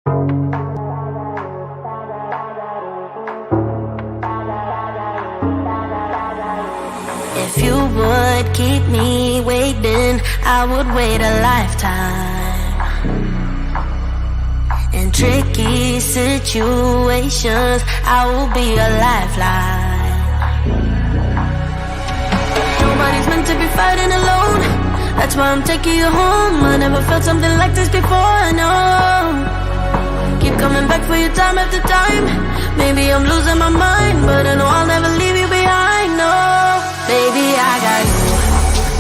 If you would keep me waiting, I would wait a lifetime. In tricky situations, I will be a lifeline. Nobody's meant to be fighting alone. That's why I'm taking you home. I never felt something like this before, no. Keep coming back for you time after time. Maybe I'm losing my mind, but I know I'll never leave you behind, no. Baby, I got you.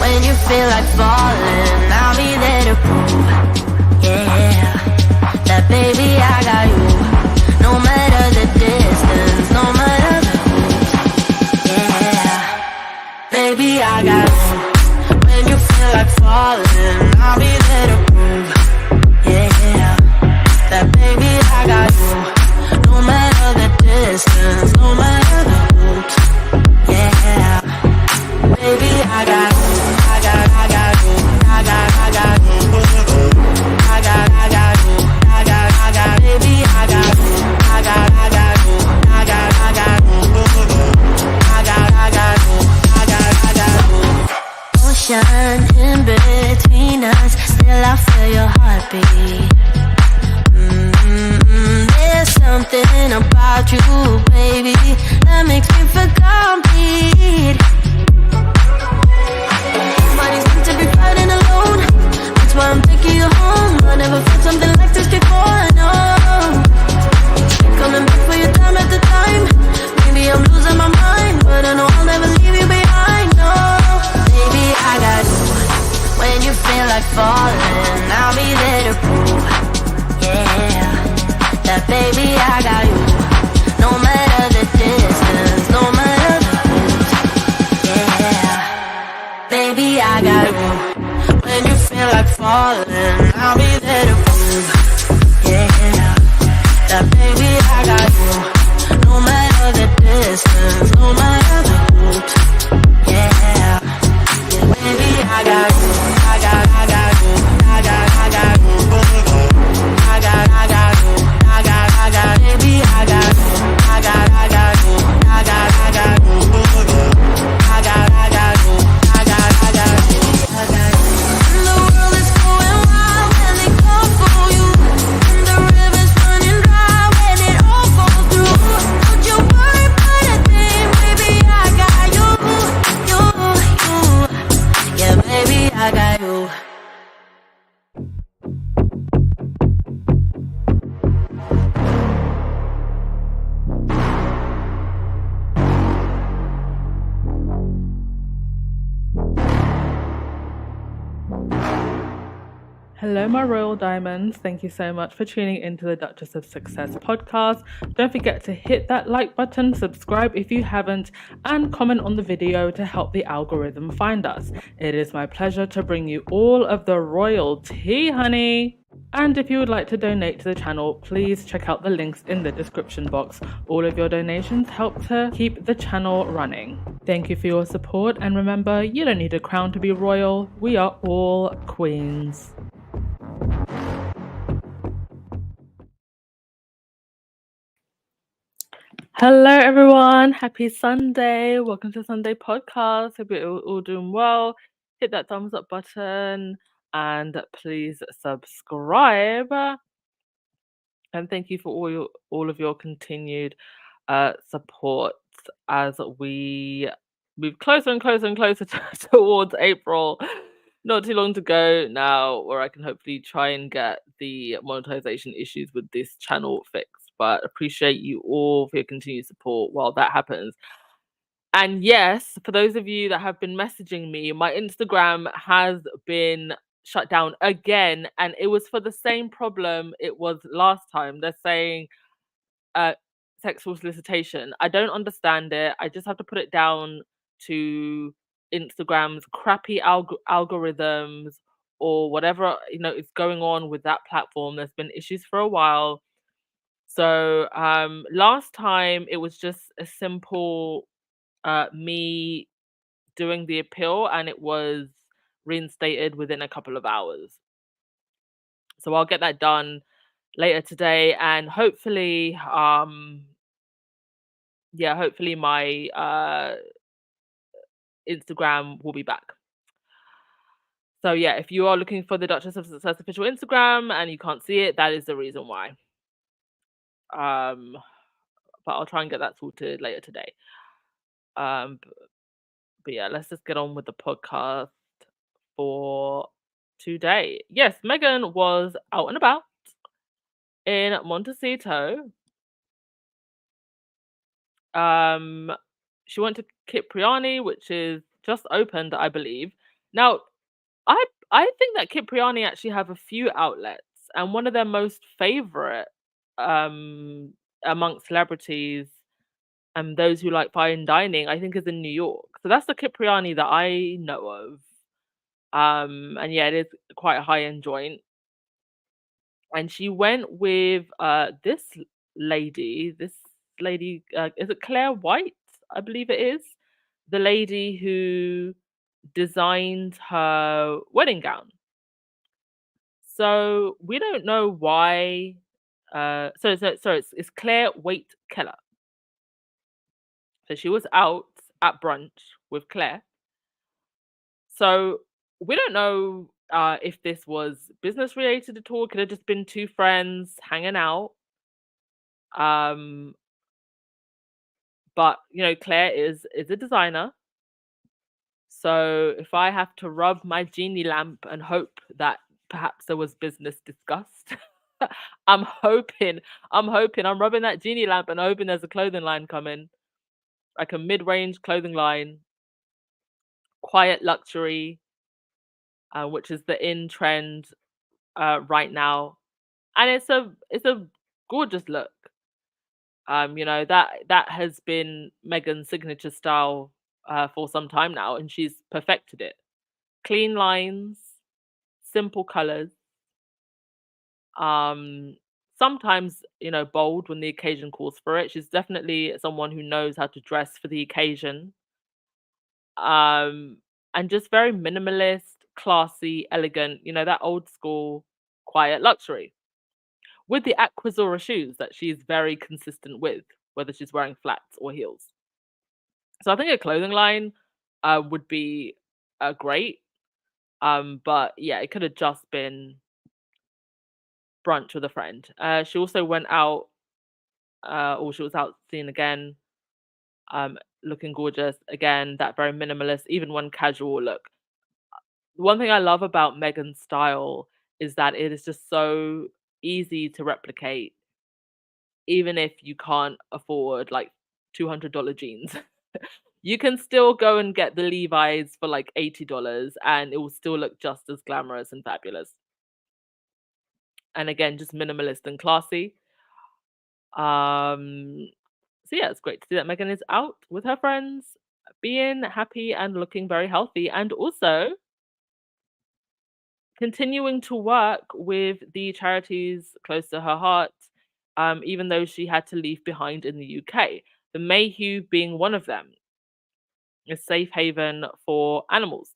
When you feel like falling, I'll be there to prove, yeah, that baby, I got you. No matter the distance, no matter the route, yeah, baby, I got you. When you feel like falling, I'll be there to prove, yeah, that baby, I got you. No matter the distance, no matter the route, yeah, baby, I got you. I got you. I got you. I got you. I got, baby, I got you. I got you. I got you. I got you. Ocean in between us, still I feel your heartbeat. There's something about you, baby, that makes me feel complete. Nobody's meant to be fighting alone. That's why I'm taking you home. I never felt something like this before, no. Coming back for you time after time. Maybe I'm losing my mind, but I know I'll never leave you behind, no. Baby, I got you. When you feel like falling, I'll be there to prove, yeah, that baby, I got you. No matter the distance, no matter the route, yeah, baby, I got you. When you feel like falling, I'll be there to prove, yeah, that baby, I got you. No matter the distance, no matter the route, yeah, baby, I got you. I got you. I got you. I got you. I got you. I got, baby, I got you. I got you. I got you. I got you. I got you. I got you. And the world is going wild when they call for you. And the river's running dry when it all falls through. Don't you worry about a thing, baby, I got you. Yeah, baby, I got you. Hello, my royal diamonds. Thank you so much for tuning into the Duchess of Success podcast. Don't forget to hit that like button, subscribe if you haven't, and comment on the video to help the algorithm find us. It is my pleasure to bring you all of the royal tea, honey. And if you would like to donate to the channel, please check out the links in the description box. All of your donations help to keep the channel running. Thank you for your support, and remember, you don't need a crown to be royal. We are all queens. Hello everyone, happy Sunday. Welcome to Sunday podcast. Hope you're all doing well. Hit that thumbs up button and please subscribe. And thank you for all of your continued support as we move closer and closer and closer towards April. Not too long to go now, where I can hopefully try and get the monetization issues with this channel fixed. But appreciate you all for your continued support while that happens. And yes, for those of you that have been messaging me, my Instagram has been shut down again, and it was for the same problem it was last time. They're saying sexual solicitation. I don't understand it. I just have to put it down to Instagram's crappy algorithms or whatever is going on with that platform. There's been issues for a while. So last time it was just a simple me doing the appeal, and it was reinstated within a couple of hours. So I'll get that done later today, and hopefully, yeah, hopefully my Instagram will be back. So yeah, if you are looking for the Duchess of Success official Instagram and you can't see it, that is the reason why. Um, but I'll try and get that sorted later today. B- but yeah, let's just get on with the podcast for today. Yes, Megan was out and about in Montecito. Um, she went to Cipriani, which is just opened, I believe. Now, I think that Cipriani actually have a few outlets, and one of their most favorite um amongst celebrities and those who like fine dining, I think, is in New York. So that's the Cipriani that I know of. And yeah, it is quite a high-end joint. And she went with this lady, is it Claire White? I believe it is. The lady who designed her wedding gown. So we don't know why. It's Claire Waite Keller. So she was out at brunch with Claire. So we don't know if this was business related at all. Could have just been two friends hanging out. Um, but Claire is a designer. So if I have to rub my genie lamp and hope that perhaps there was business discussed, I'm hoping, I'm rubbing that genie lamp and hoping there's a clothing line coming, like a mid-range clothing line, quiet luxury, which is the in trend right now, and it's a gorgeous look. That has been Meghan's signature style for some time now, and she's perfected it. Clean lines, simple colors, um, sometimes bold when the occasion calls for it. She's definitely someone who knows how to dress for the occasion, um, and just very minimalist, classy, elegant. That old school, quiet luxury with the Aquazora shoes that she's very consistent with, whether she's wearing flats or heels. So I think a clothing line would be great. But yeah, it could have just been brunch with a friend. She also went out, or she was out seen again, looking gorgeous. Again, that very minimalist, even one casual look. One thing I love about Meghan's style is that it is just so easy to replicate, even if you can't afford like $200 jeans. You can still go and get the Levi's for like $80 and it will still look just as glamorous and fabulous. And again, just minimalist and classy. Um, so yeah, it's great to see that Megan is out with her friends, being happy and looking very healthy, and also continuing to work with the charities close to her heart, even though she had to leave behind in the UK. The Mayhew being one of them, a safe haven for animals.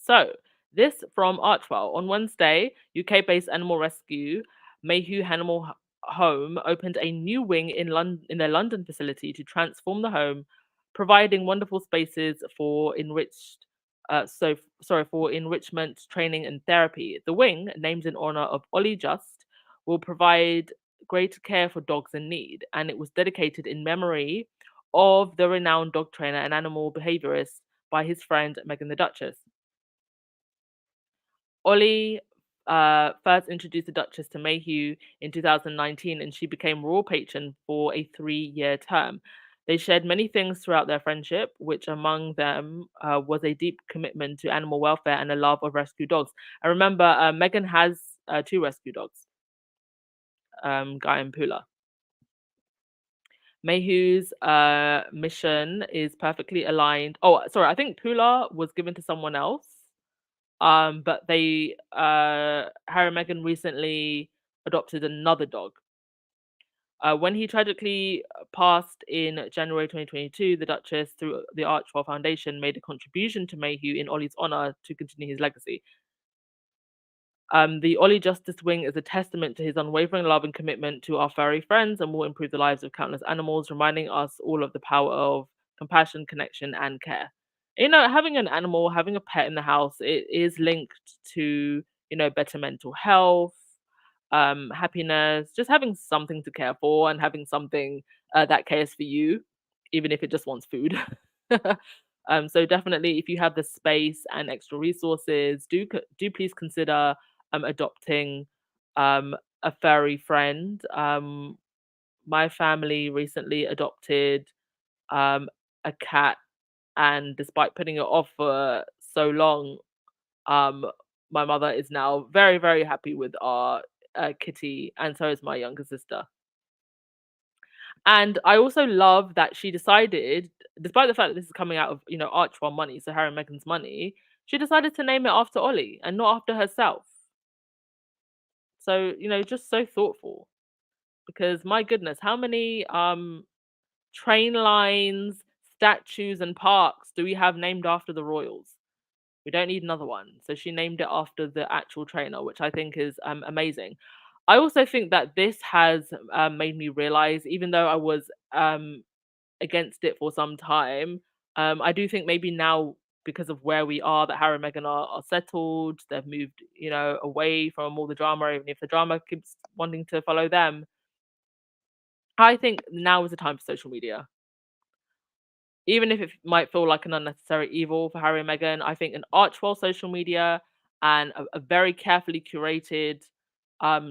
So, this from Archwell. On Wednesday, UK-based animal rescue Mayhew Animal Home opened a new wing in their London facility to transform the home, providing wonderful spaces for for enrichment, training, and therapy. The wing, named in honor of Ollie Just, will provide greater care for dogs in need, and it was dedicated in memory of the renowned dog trainer and animal behaviorist by his friend Megan the Duchess. Ollie first introduced the Duchess to Mayhew in 2019, and she became royal patron for a 3-year term. They shared many things throughout their friendship, which among them was a deep commitment to animal welfare and a love of rescue dogs. I remember Meghan has two rescue dogs, Guy and Pula. Mayhew's mission is perfectly aligned. Oh, sorry, I think Pula was given to someone else. But Harry and Meghan recently adopted another dog. When he tragically passed in January 2022, the Duchess, through the Archwell Foundation, made a contribution to Mayhew in Ollie's honor to continue his legacy. The Ollie Justice Wing is a testament to his unwavering love and commitment to our furry friends and will improve the lives of countless animals, reminding us all of the power of compassion, connection, and care. Having an animal, having a pet in the house, it is linked to, better mental health, happiness, just having something to care for and having something that cares for you, even if it just wants food. So definitely, if you have the space and extra resources, do please consider adopting a furry friend. My family recently adopted um, a cat, and despite putting it off for so long, um, my mother is now very, very happy with our kitty, and so is my younger sister. And I also love that she decided, despite the fact that this is coming out of, Archwell money, so Harry and Meghan's money, she decided to name it after Ollie and not after herself. So, just so thoughtful. Because my goodness, how many train lines, statues, and parks do we have named after the royals? We don't need another one. So she named it after the actual trainer, which I think is amazing. I also think that this has made me realize, even though I was against it for some time, I do think maybe now, because of where we are, that Harry and Meghan are settled, they've moved, away from all the drama, even if the drama keeps wanting to follow them. I think now is the time for social media. Even if it might feel like an unnecessary evil for Harry and Meghan, I think an Archwell social media and a very carefully curated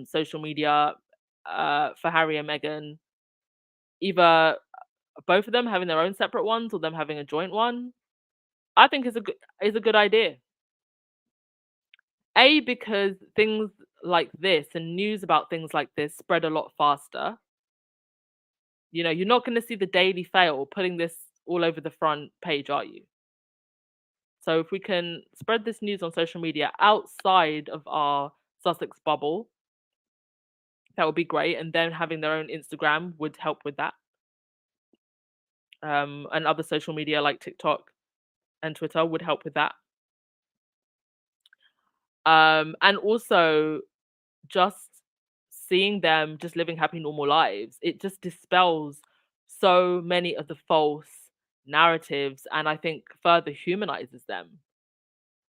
social media for Harry and Meghan, either both of them having their own separate ones or them having a joint one, I think is a good idea. A, because things like this and news about things like this spread a lot faster. You're not going to see the Daily Fail putting this all over the front page, are you? So if we can spread this news on social media outside of our Sussex bubble, that would be great. And then having their own Instagram would help with that. And other social media like TikTok and Twitter would help with that. And also just seeing them just living happy, normal lives, it just dispels so many of the false narratives and I think further humanizes them.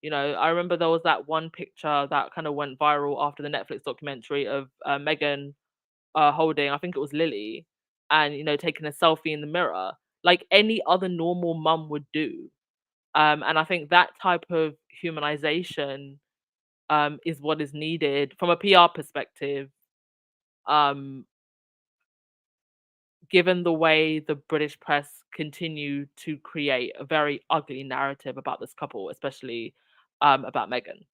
I remember there was that one picture that kind of went viral after the Netflix documentary of Meghan holding, I think it was Lily, and taking a selfie in the mirror, like any other normal mum would do. And I think that type of humanization is what is needed from a PR perspective. Um, Given the way the British press continue to create a very ugly narrative about this couple, especially about Meghan.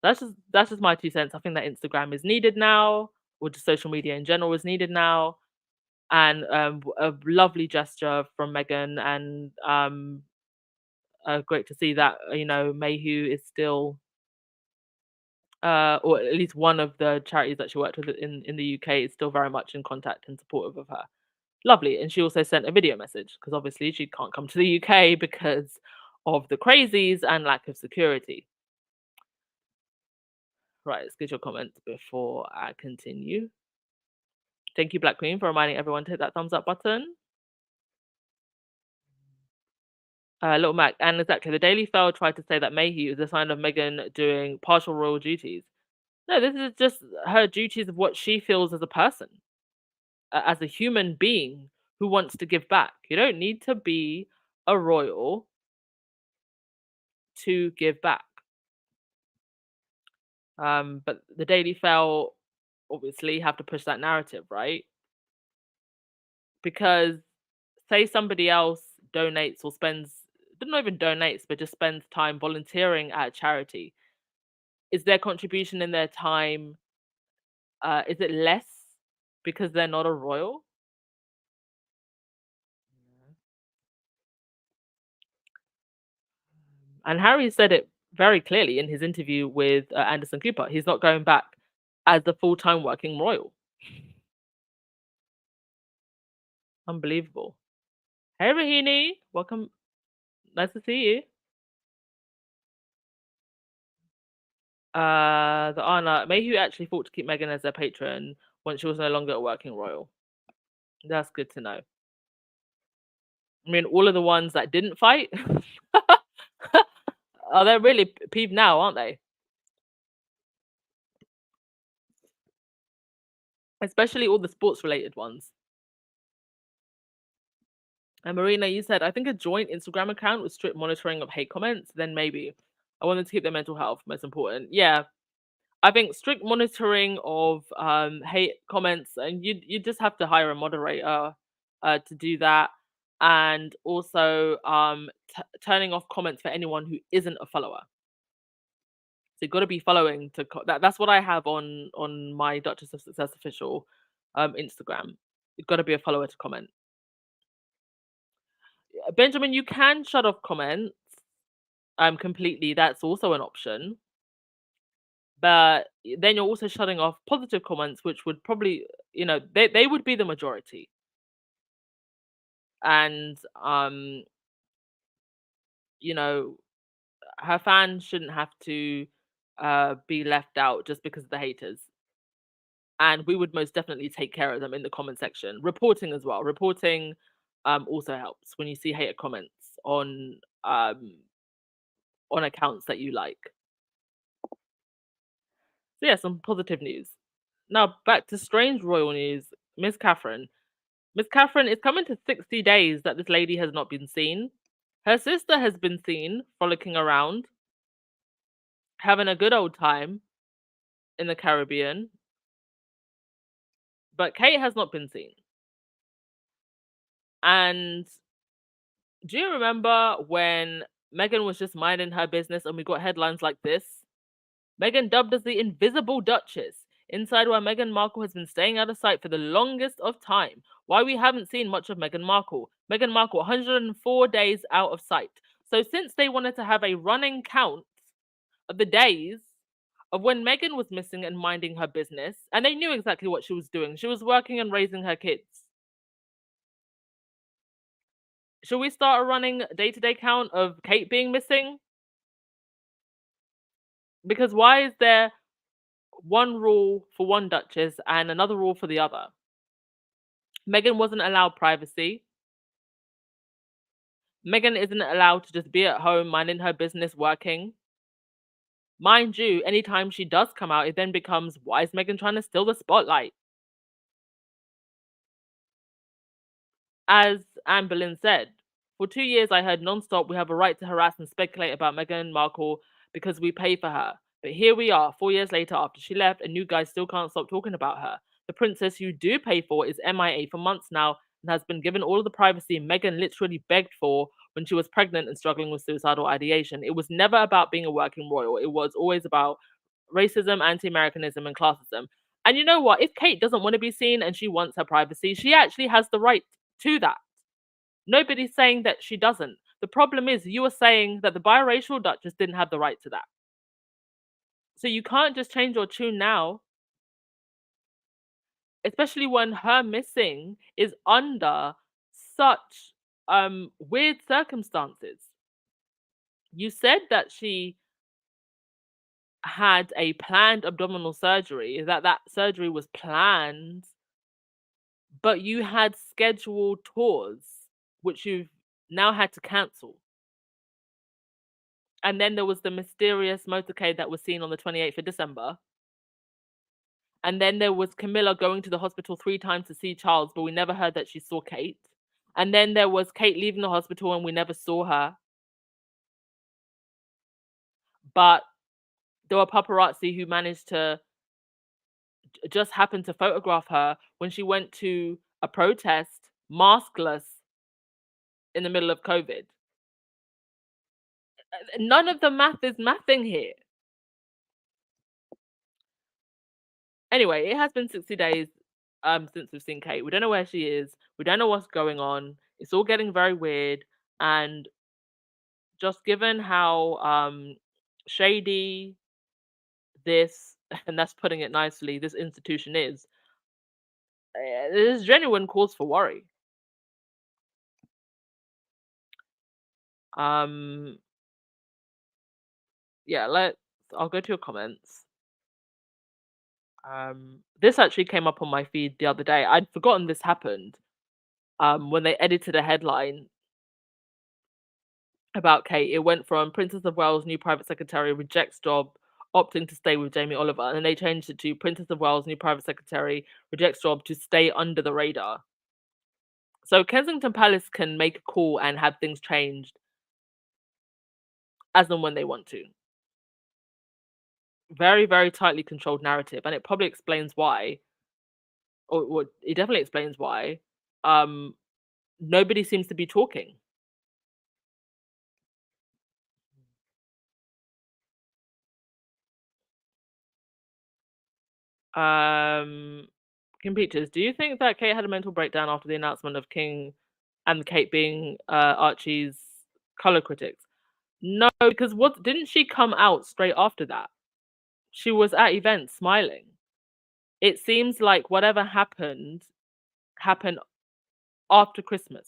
That's just my 2 cents. I think that Instagram is needed now, or just social media in general is needed now, and a lovely gesture from Meghan, and great to see that Mayhew is still, or at least one of the charities that she worked with in the UK is still very much in contact and supportive of her. Lovely, and she also sent a video message because obviously she can't come to the UK because of the crazies and lack of security. Right, let's get your comments before I continue. Thank you, Black Queen, for reminding everyone to hit that thumbs up button. Little Mac, and exactly, the Daily Fail tried to say that Mayhew is a sign of Meghan doing partial royal duties. No, this is just her duties of what she feels as a person, as a human being who wants to give back. You don't need to be a royal to give back. But the Daily Fail obviously have to push that narrative, right? Because say somebody else donates or spends, not even donates, but just spends time volunteering at a charity. Is their contribution in their time, is it less because they're not a royal? And Harry said it very clearly in his interview with Anderson Cooper. He's not going back as a full-time working royal. Unbelievable. Hey, Rahini, welcome. Nice to see you. The Anna Mayhew actually fought to keep Meghan as their patron once she was no longer a working royal. That's good to know. I mean, all of the ones that didn't fight, oh, they're really peeved now, aren't they? Especially all the sports-related ones. And Marina, you said, I think a joint Instagram account with strict monitoring of hate comments, then maybe. I wanted to keep their mental health most important. Yeah, I think strict monitoring of hate comments, and you just have to hire a moderator to do that, and also turning off comments for anyone who isn't a follower. So you've got to be following to that's what I have on my Duchess of Success official Instagram. You've got to be a follower to comment. Benjamin, you can shut off comments completely. That's also an option. But then you're also shutting off positive comments, which would probably, they would be the majority. And you know, her fans shouldn't have to be left out just because of the haters. And we would most definitely take care of them in the comment section. Reporting as well. Reporting also helps when you see hater comments um on accounts that you like. So yeah, some positive news. Now back to strange royal news. Miss Catherine. Miss Catherine, it's coming to 60 days that this lady has not been seen. Her sister has been seen frolicking around, having a good old time in the Caribbean, but Kate has not been seen. And do you remember when Meghan was just minding her business and we got headlines like this? Meghan dubbed as the Invisible Duchess. Inside where Meghan Markle has been staying out of sight for the longest of time. Why we haven't seen much of Meghan Markle. Meghan Markle, 104 days out of sight. So since they wanted to have a running count of the days of when Meghan was missing and minding her business, and they knew exactly what she was doing. She was working and raising her kids. Should we start a running day-to-day count of Kate being missing? Because why is there one rule for one duchess and another rule for the other? Meghan wasn't allowed privacy. Meghan isn't allowed to just be at home minding her business working. Mind you, anytime she does come out, it then becomes, why is Meghan trying to steal the spotlight? As Anne Boleyn said, for 2 years I heard non-stop we have a right to harass and speculate about Meghan Markle because we pay for her. But here we are, 4 years later after she left, and you guys still can't stop talking about her. The princess you do pay for is MIA for months now and has been given all of the privacy Meghan literally begged for when she was pregnant and struggling with suicidal ideation. It was never about being a working royal. It was always about racism, anti-Americanism, and classism. And you know what? If Kate doesn't want to be seen and she wants her privacy, she actually has the right to that. Nobody's saying that she doesn't. The problem is you are saying that the biracial duchess didn't have the right to that. So you can't just change your tune now, especially when her missing is under such weird circumstances. You said that she had a planned abdominal surgery, that surgery was planned, but you had scheduled tours which you've now had to cancel. And then there was the mysterious motorcade that was seen on the 28th of December. And then there was Camilla going to the hospital 3 times to see Charles, but we never heard that she saw Kate. And then there was Kate leaving the hospital and we never saw her. But there were paparazzi who managed to just happen to photograph her when she went to a protest maskless in the middle of COVID. None of the math is mathing here. Anyway, it has been 60 days since we've seen Kate. We don't know where she is. We don't know what's going on. It's all getting very weird. And just given how shady this, and that's putting it nicely, this institution is, there's genuine cause for worry. Yeah, let's I'll go to your comments. This actually came up on my feed the other day. I'd forgotten this happened. When they edited a headline about Kate, it went from Princess of Wales' new private secretary rejects job, opting to stay with Jamie Oliver, and then they changed it to Princess of Wales' new private secretary rejects job to stay under the radar. So Kensington Palace can make a call and have things changed as and when they want to. Very, very tightly controlled narrative, and it probably explains why, or it definitely explains why. Um, Nobody seems to be talking. Kim Peaches, do you think that Kate had a mental breakdown after the announcement of King and Kate being Archie's color critics? No, because what didn't she come out straight after that? She was at events smiling. It seems like whatever happened after Christmas,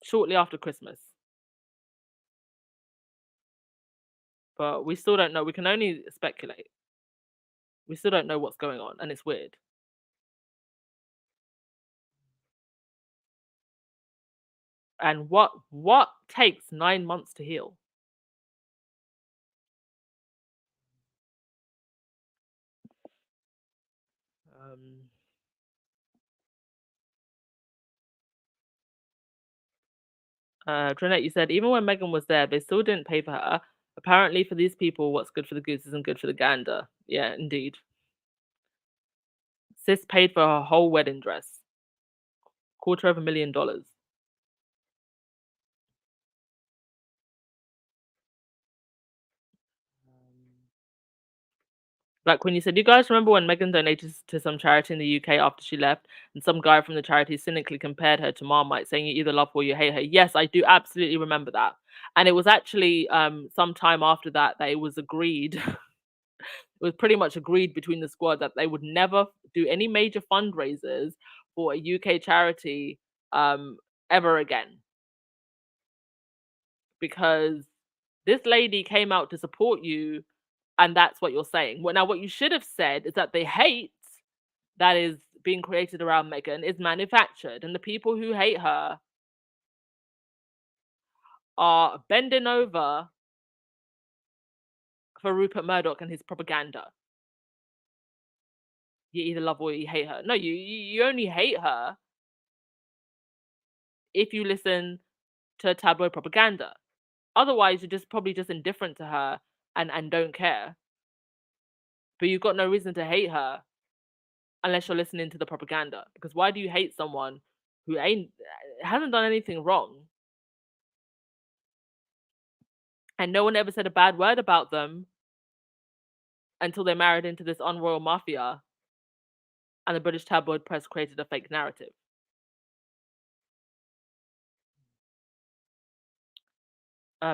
shortly after Christmas. But we still don't know. We can only speculate. We still don't know what's going on, and it's weird. And what takes 9 months to heal? Um, Trinette, you said even when Meghan was there, they still didn't pay for her. Apparently, for these people, what's good for the goose isn't good for the gander. Yeah, indeed. Sis paid for her whole wedding dress, $250,000. Like when you said, you guys remember when Meghan donated to some charity in the UK after she left, and some guy from the charity cynically compared her to Marmite, saying you either love her or you hate her. Yes, I do absolutely remember that. And it was actually some time after that that it was agreed. It was pretty much agreed between the squad that they would never do any major fundraisers for a UK charity ever again, because this lady came out to support you, and that's what you're saying. Well, now what you should have said is that the hate that is being created around Meghan is manufactured, and the people who hate her are bending over for Rupert Murdoch and his propaganda. You either love or you hate her. No, you only hate her if you listen to tabloid propaganda. Otherwise, you're just probably just indifferent to her and don't care. But you've got no reason to hate her unless you're listening to the propaganda. Because why do you hate someone who hasn't done anything wrong, and no one ever said a bad word about them until they married into this unroyal mafia, and the British tabloid press created a fake narrative?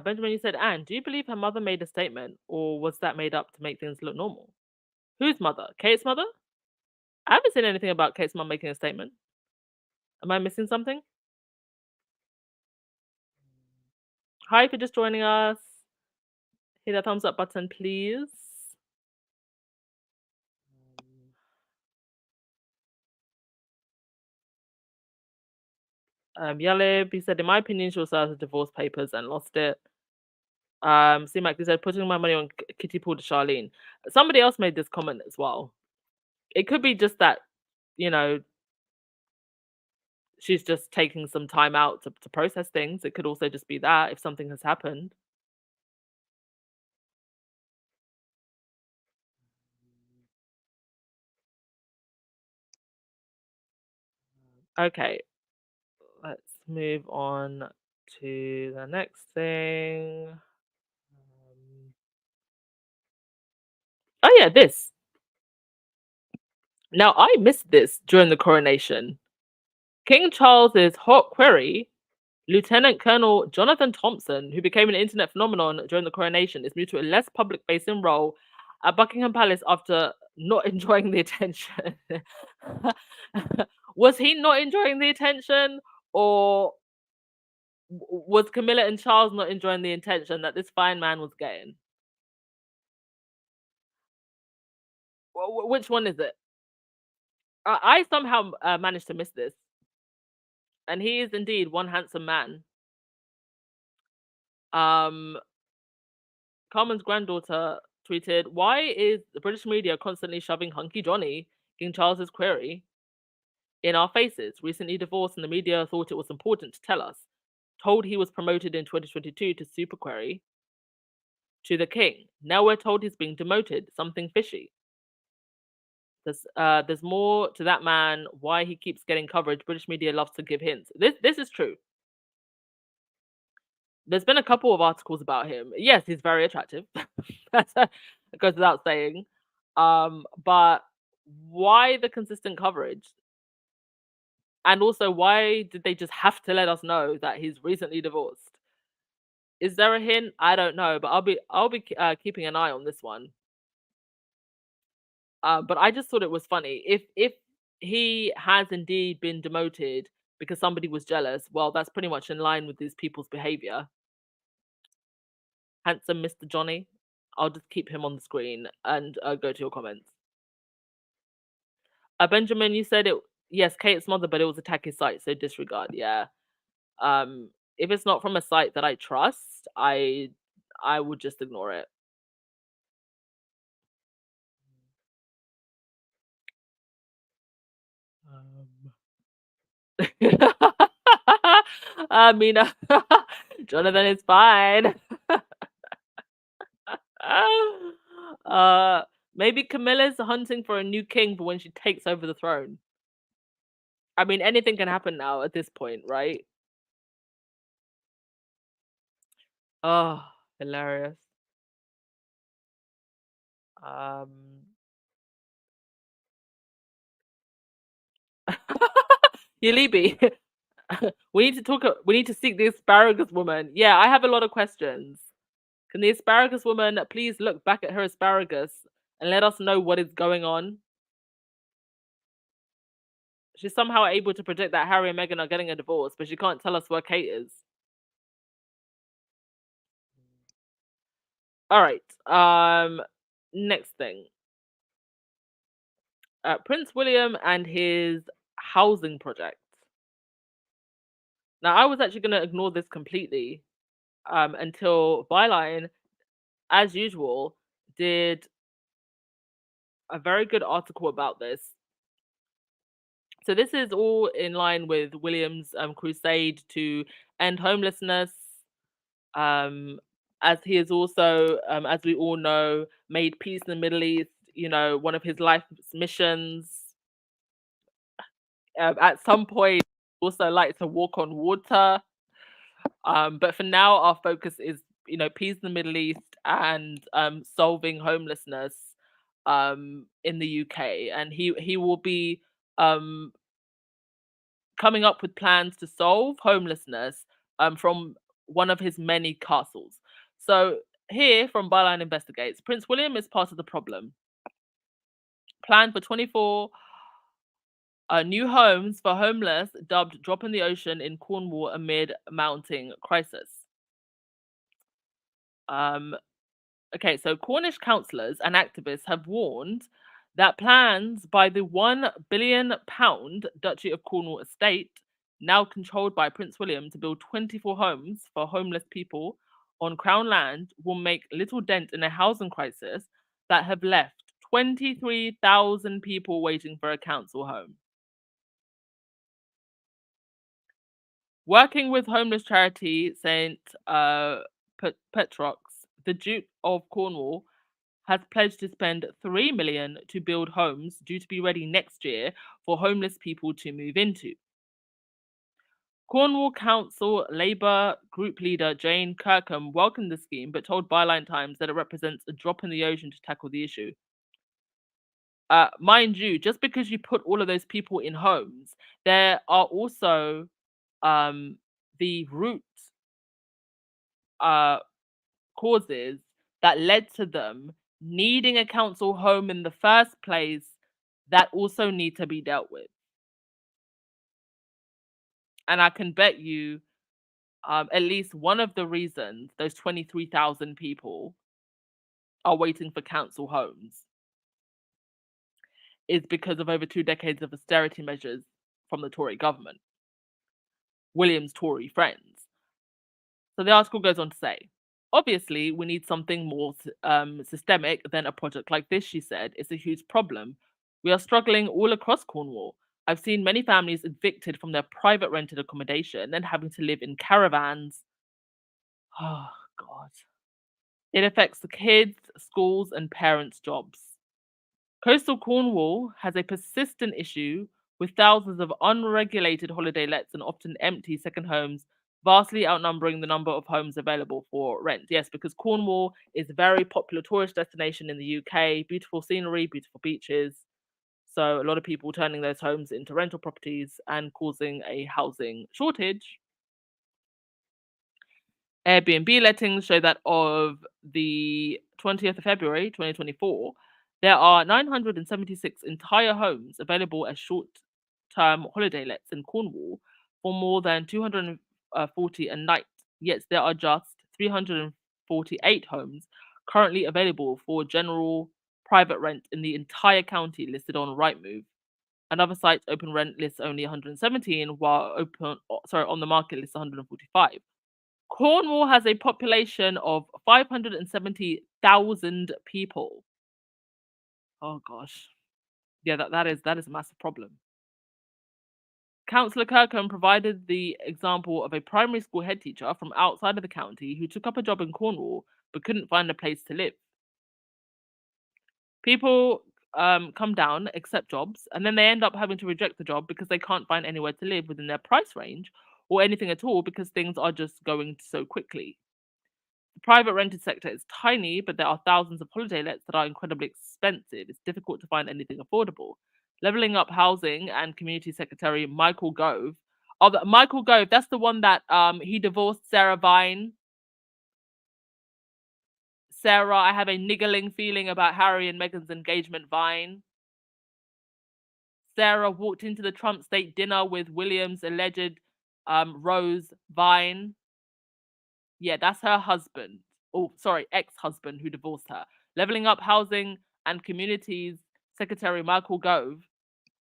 Benjamin, you said, Anne, do you believe her mother made a statement, or was that made up to make things look normal? Whose mother? Kate's mother? I haven't seen anything about Kate's mom making a statement. Am I missing something? Hi, if you're just joining us, hit that thumbs up button, please. Yalib, he said, in my opinion, she was served with divorce papers and lost it. C-Mac, he said, putting my money on Kitty Pool to Charlene. Somebody else made this comment as well. It could be just that, you know, she's just taking some time out to process things. It could also just be that if something has happened. Okay, let's move on to the next thing. Oh yeah, this. Now I missed this during the coronation. King Charles's hot query, Lieutenant Colonel Jonathan Thompson, who became an internet phenomenon during the coronation, is moved to a less public-facing role at Buckingham Palace after not enjoying the attention. Was he not enjoying the attention, or was Camilla and Charles not enjoying the attention that this fine man was getting? Which one is it? I somehow managed to miss this, and he is indeed one handsome man. Um, Carmen's granddaughter tweeted, "Why is the British media constantly shoving hunky Johnny, King Charles's query, in our faces? Recently divorced, and the media thought it was important to tell us. Told he was promoted in 2022 to super query to the king. Now we're told he's being demoted. Something fishy. There's more to that man. Why he keeps getting coverage? British media loves to give hints. This is true. There's been a couple of articles about him. Yes, he's very attractive. It goes without saying. But why the consistent coverage? And also, why did they just have to let us know that he's recently divorced? Is there a hint? I don't know, but I'll be keeping an eye on this one. But I just thought it was funny. If he has indeed been demoted because somebody was jealous, well, that's pretty much in line with these people's behavior. Handsome Mr. Johnny. I'll just keep him on the screen and go to your comments. Benjamin, you said it. Yes, Kate's mother, but it was a tacky site, so disregard. Yeah. If it's not from a site that I trust, I would just ignore it. Um, I mean, Jonathan is fine. uh, Maybe Camilla's hunting for a new king for when she takes over the throne. I mean, anything can happen now at this point, right? Oh, hilarious. Um, Yalibi, we need to talk. We need to seek the asparagus woman. Yeah, I have a lot of questions. Can the asparagus woman please look back at her asparagus and let us know what is going on? She's somehow able to predict that Harry and Meghan are getting a divorce, but she can't tell us where Kate is. All right. Next thing. Prince William and his housing project. Now, I was actually going to ignore this completely until Byline, as usual, did a very good article about this. So this is all in line with William's crusade to end homelessness, as he has also, as we all know, made peace in the Middle East, one of his life's missions. At some point, also like to walk on water. But for now, our focus is, peace in the Middle East and solving homelessness in the UK. And he will be um, coming up with plans to solve homelessness from one of his many castles. So here from Byline Investigates, Prince William is part of the problem. Plan for 24 new homes for homeless, dubbed Drop in the Ocean in Cornwall amid mounting crisis. Um, okay, so Cornish councillors and activists have warned that plans by the £1 billion Duchy of Cornwall estate, now controlled by Prince William, to build 24 homes for homeless people on Crown land will make little dent in a housing crisis that have left 23,000 people waiting for a council home. Working with homeless charity St. Petrox, the Duke of Cornwall has pledged to spend $3 million to build homes due to be ready next year for homeless people to move into. Cornwall Council Labour Group leader Jane Kirkham welcomed the scheme but told Byline Times that it represents a drop in the ocean to tackle the issue. Mind you, just because you put all of those people in homes, there are also the root uh, causes that led to them needing a council home in the first place that also need to be dealt with. And I can bet you at least one of the reasons those 23,000 people are waiting for council homes is because of over 2 decades of austerity measures from the Tory government, William's Tory friends. So the article goes on to say, obviously, we need something more systemic than a project like this, she said. It's a huge problem. We are struggling all across Cornwall. I've seen many families evicted from their private rented accommodation and having to live in caravans. Oh, God. It affects the kids, schools, and parents' jobs. Coastal Cornwall has a persistent issue with thousands of unregulated holiday lets and often empty second homes, vastly outnumbering the number of homes available for rent. Yes, because Cornwall is a very popular tourist destination in the UK, beautiful scenery, beautiful beaches. So a lot of people turning those homes into rental properties and causing a housing shortage. Airbnb lettings show that of the 20th of February 2024, there are 976 entire homes available as short-term holiday lets in Cornwall for more than 240 a night. Yet there are just 348 homes currently available for general private rent in the entire county listed on Rightmove. Another site, Open Rent, lists only 117, while on the market lists 145. Cornwall has a population of 570,000 people. Oh gosh. Yeah, that is a massive problem. Councillor Kirkham provided the example of a primary school headteacher from outside of the county who took up a job in Cornwall but couldn't find a place to live. People come down, accept jobs, and then they end up having to reject the job because they can't find anywhere to live within their price range or anything at all because things are just going so quickly. The private rented sector is tiny, but there are thousands of holiday lets that are incredibly expensive. It's difficult to find anything affordable. Leveling Up Housing and Community Secretary Michael Gove. Oh, Michael Gove, that's the one that he divorced Sarah Vine. Sarah, I have a niggling feeling about Harry and Meghan's engagement, Vine. Sarah walked into the Trump state dinner with William's alleged Rose, Vine. Yeah, that's her husband. Oh, sorry, ex-husband who divorced her. Leveling Up Housing and Communities Secretary Michael Gove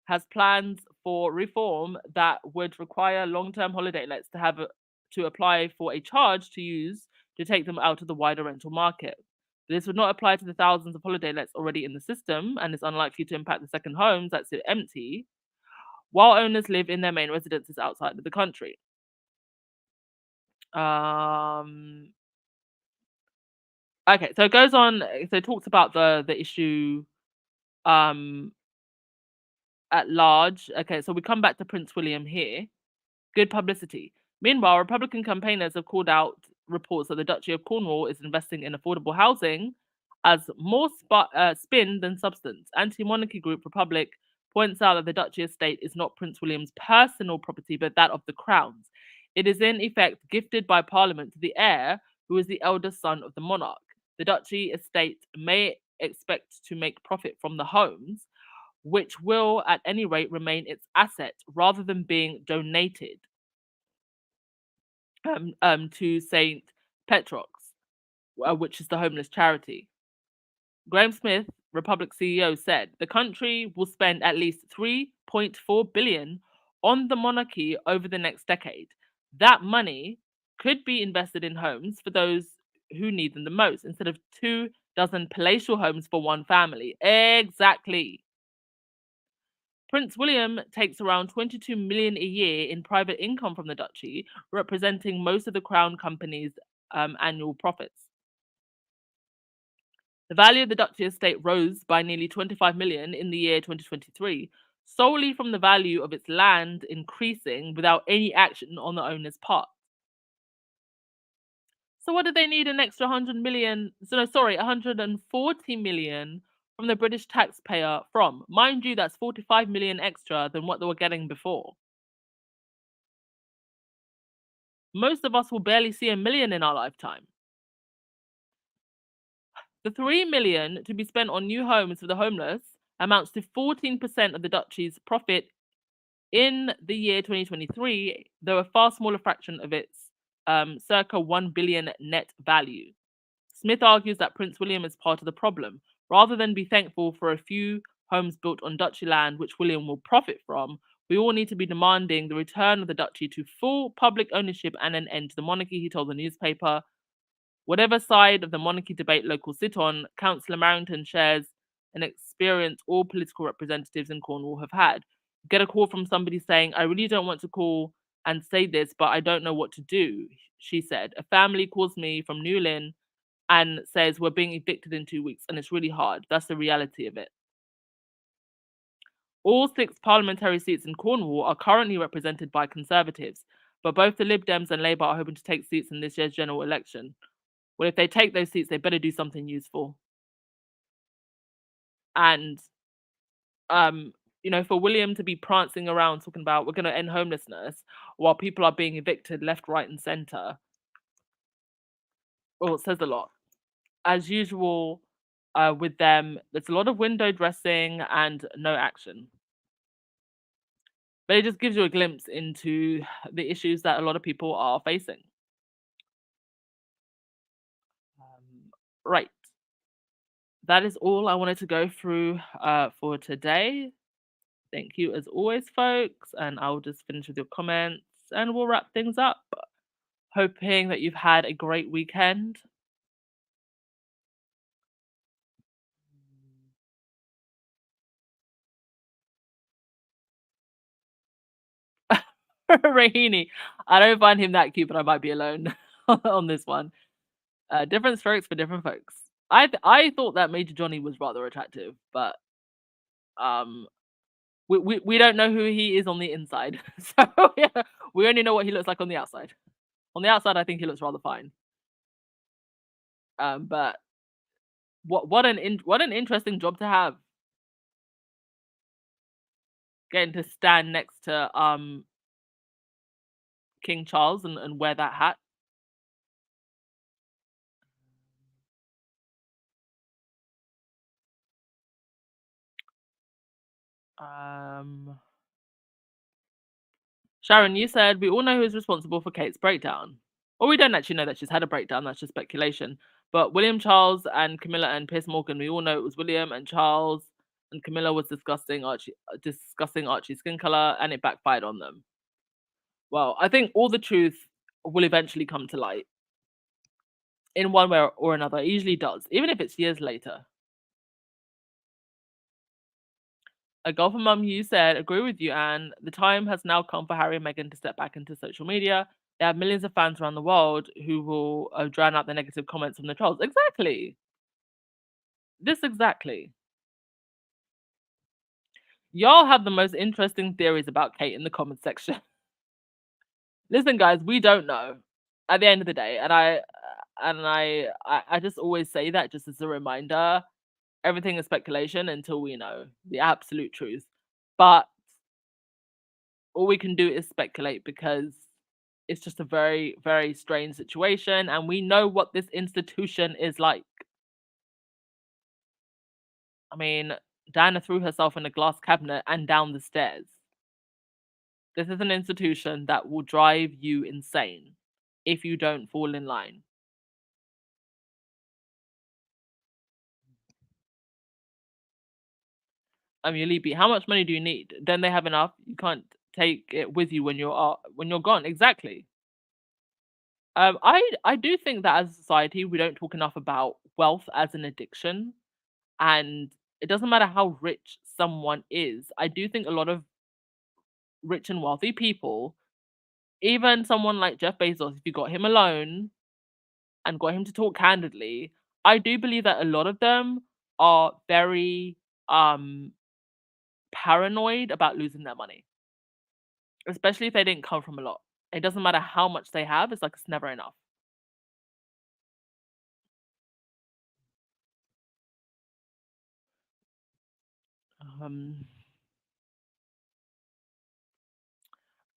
has plans for reform that would require long-term holiday lets to apply for a charge to use to take them out of the wider rental market. This would not apply to the thousands of holiday lets already in the system and is unlikely to impact the second homes that sit empty while owners live in their main residences outside of the country. Okay, so it goes on. So it talks about the issue um at large. Okay, so we come back to Prince William here. Good publicity. Meanwhile, Republican campaigners have called out reports that the Duchy of Cornwall is investing in affordable housing as more spin than substance. Anti-monarchy group Republic points out that the Duchy estate is not Prince William's personal property, but that of the Crown's. It is in effect gifted by Parliament to the heir, who is the eldest son of the monarch. The Duchy estate may expect to make profit from the homes, which will at any rate remain its asset rather than being donated to St. Petrox, which is the homeless charity. Graham Smith, Republic CEO, said the country will spend at least 3.4 billion on the monarchy over the next decade. That money could be invested in homes for those who need them the most instead of 24 palatial homes for one family. Exactly. Prince William takes around 22 million a year in private income from the duchy, representing most of the Crown Company's annual profits. The value of the duchy estate rose by nearly 25 million in the year 2023, solely from the value of its land increasing without any action on the owner's part. So what did they need an extra 140 million from the British taxpayer from? Mind you, that's 45 million extra than what they were getting before. Most of us will barely see 1 million in our lifetime. The 3 million to be spent on new homes for the homeless amounts to 14% of the duchy's profit in the year 2023, though a far smaller fraction of its circa 1 billion net value. Smith argues that Prince William is part of the problem, rather than be thankful for a few homes built on duchy land, which William will profit from. We all need to be demanding the return of the duchy to full public ownership and an end to the monarchy, he told the newspaper. Whatever side of the monarchy debate locals sit on, Councillor Marrington shares an experience all political representatives in Cornwall have had. Get a call from somebody saying, I really don't want to call and say this, but I don't know what to do, she said. A family calls me from Newlyn and says, we're being evicted in 2 weeks, and it's really hard. That's the reality of it. All 6 parliamentary seats in Cornwall are currently represented by Conservatives, but both the Lib Dems and Labour are hoping to take seats in this year's general election. Well, if they take those seats, they better do something useful. And, um, for William to be prancing around talking about we're going to end homelessness while people are being evicted left, right, and centre, well, it says a lot. As usual, with them, there's a lot of window dressing and no action. But it just gives you a glimpse into the issues that a lot of people are facing. Right. That is all I wanted to go through for today. Thank you as always, folks. And I'll just finish with your comments and we'll wrap things up. Hoping that you've had a great weekend. Rahini, I don't find him that cute, but I might be alone on this one. Different strokes for different folks. I thought that Major Johnny was rather attractive, but um, we don't know who he is on the inside, so yeah, we only know what he looks like on the outside. On the outside, I think he looks rather fine. But what an interesting job to have, getting to stand next to King Charles and wear that hat. Um, Sharon, you said we all know who's responsible for Kate's breakdown. Well, we don't actually know that she's had a breakdown. That's just speculation. But William Charles and Camilla and Piers Morgan, we all know it was William and Charles, and Camilla was discussing Archie's skin color, and it backfired on them. Well, I think all the truth will eventually come to light in one way or another. It usually does, even if it's years later. A golfer mum, you said, agree with you, Anne. The time has now come for Harry and Meghan to step back into social media. They have millions of fans around the world who will drown out the negative comments from the trolls. Exactly. This exactly. Y'all have the most interesting theories about Kate in the comment section. Listen, guys, we don't know at the end of the day, and I just always say that just as a reminder. Everything is speculation until we know the absolute truth. But all we can do is speculate because it's just a very, very strange situation, and we know what this institution is like. I mean, Diana threw herself in a glass cabinet and down the stairs. This is an institution that will drive you insane if you don't fall in line. Yalibi, how much money do you need? Don't they have enough? You can't take it with you when you're gone. Exactly. I do think that as a society we don't talk enough about wealth as an addiction, and it doesn't matter how rich someone is. I do think a lot of rich and wealthy people, even someone like Jeff Bezos, if you got him alone and got him to talk candidly, I do believe that a lot of them are very paranoid about losing their money, especially if they didn't come from a lot. It doesn't matter how much they have, it's like it's never enough. Um,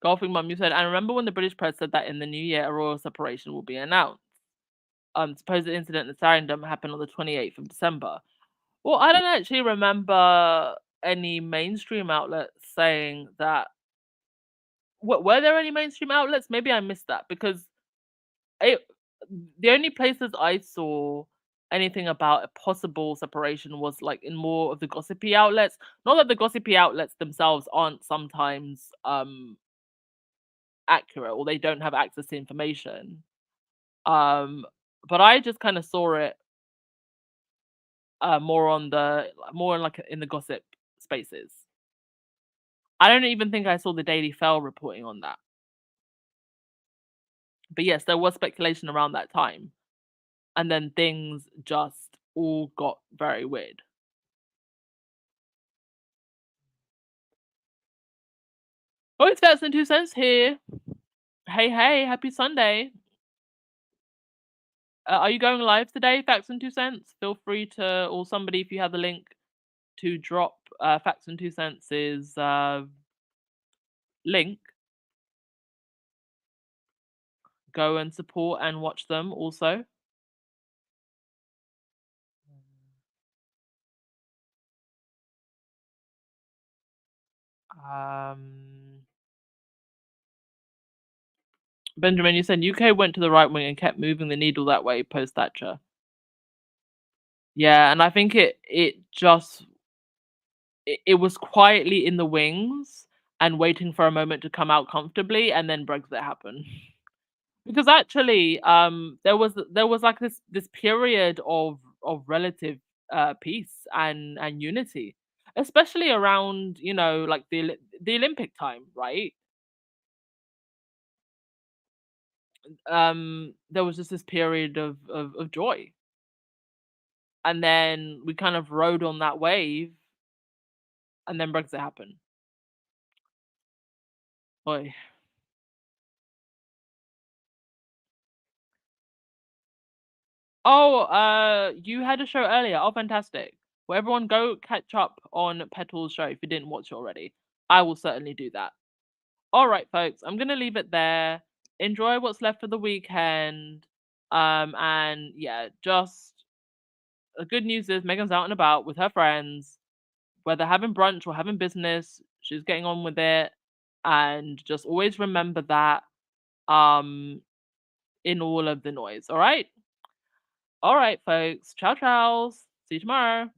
Golfing Mum, you said, I remember when the British press said that in the new year a royal separation will be announced. Supposed incident in Sarandom happened on the 28th of December. Well, I don't actually remember any mainstream outlets saying that. Were there any mainstream outlets? Maybe I missed that because it, the only places I saw anything about a possible separation was like in more of the gossipy outlets. Not that the gossipy outlets themselves aren't sometimes accurate, or they don't have access to information. Um, but I just kind of saw it more in like in the gossip spaces. I don't even think I saw the Daily Fell reporting on that. But yes, there was speculation around that time. And then things just all got very weird. Oh, it's Facts and Two Cents here. Hey, hey, happy Sunday. Are you going live today, Facts and Two Cents? Feel free to, or somebody, if you have the link, to drop Facts and Two Cents' link. Go and support and watch them also. Benjamin, you said UK went to the right wing and kept moving the needle that way post Thatcher. Yeah, and I think it was quietly in the wings and waiting for a moment to come out comfortably, and then Brexit happened. Because actually, there was like this period of relative peace and unity, especially around, you know, like the Olympic time, right? There was just this period of joy, and then we kind of rode on that wave, and then Brexit happened. Boy. Oh, you had a show earlier. Oh, fantastic. Well, everyone go catch up on Petal's show if you didn't watch it already. I will certainly do that. All right, folks, I'm going to leave it there. Enjoy what's left of the weekend. And yeah, just the good news is Meghan's out and about with her friends, whether having brunch or having business, she's getting on with it. And just always remember that in all of the noise. All right? All right, folks. Ciao, ciao. See you tomorrow.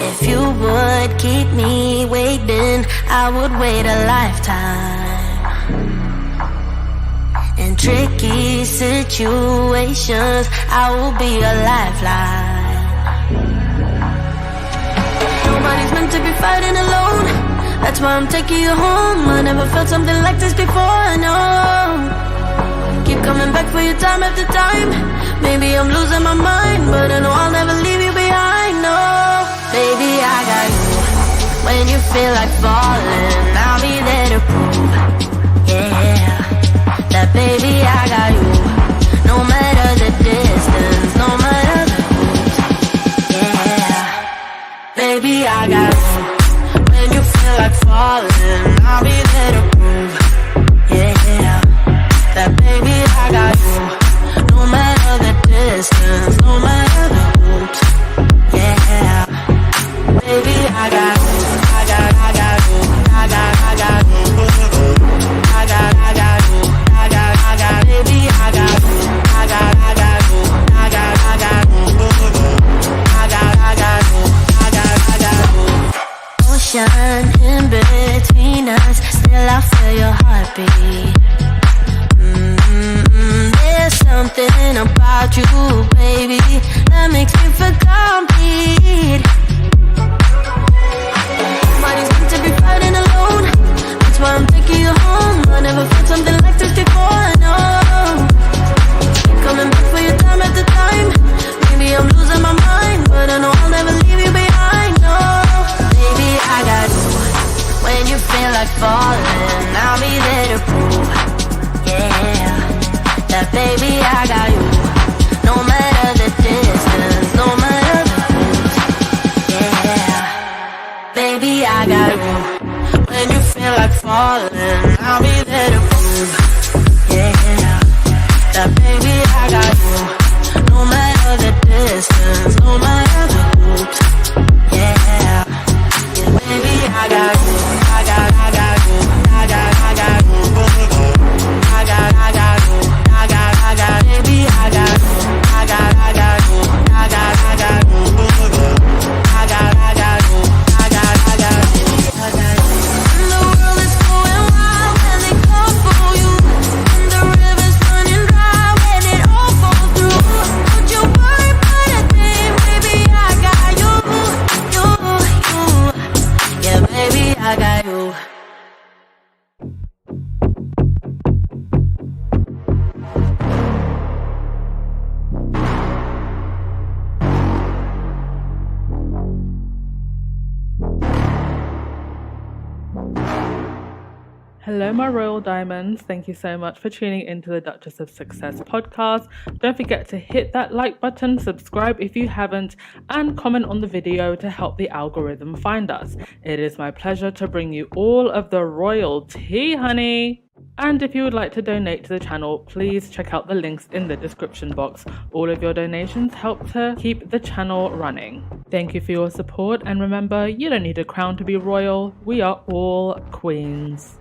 If you would keep me waiting, I would wait a lifetime. In tricky situations, I will be a lifeline. Nobody's meant to be fighting alone. That's why I'm taking you home. I never felt something like this before, no. Keep coming back for your time after time. Maybe I'm losing my mind, but I know I'll never leave you behind, no. Baby, I got you. When you feel like falling, I'll be there to prove, yeah, that baby, I got you. No matter the distance, no matter the route, yeah, baby, I got you. When you feel like falling, I'll be there to prove, yeah, that baby, I got you. No matter the distance, no matter the route, yeah, baby, I got you. I got you. I got you. I got you. Baby, I got you. I got you. I got you. Ocean in between us, still I feel your heartbeat. There's something about you, baby, that makes me feel complete. Nobody's meant to be fighting alone. That's why I'm taking you home. I never felt something like this before, no. Keep coming back for your time after time. Maybe I'm losing my mind, but I know I'll never leave you behind, no. Baby, I got you. When you feel like falling, I'll be there to prove, yeah, that baby, I got you. No matter the distance, no matter the route, yeah, baby, I got you. When you feel like falling, I'll be there to prove, yeah, that baby, I got you. No matter the distance, no matter the route, I got you, I got you, I got you, I got you, I got you, baby, I got you, I got you, I got you, I got you, I got you, I got you, I got you, I got you. And the world is going wild when they call for you, and the river's running dry when it all falls through. Don't you worry about a thing, baby, I got you, yeah, baby, I got you. Hello, my royal diamonds. Thank you so much for tuning into the Duchess of Success podcast. Don't forget to hit that like button, subscribe if you haven't, and comment on the video to help the algorithm find us. It is my pleasure to bring you all of the royal tea, honey. And if you would like to donate to the channel, please check out the links in the description box. All of your donations help to keep the channel running. Thank you for your support, and remember, you don't need a crown to be royal. We are all queens.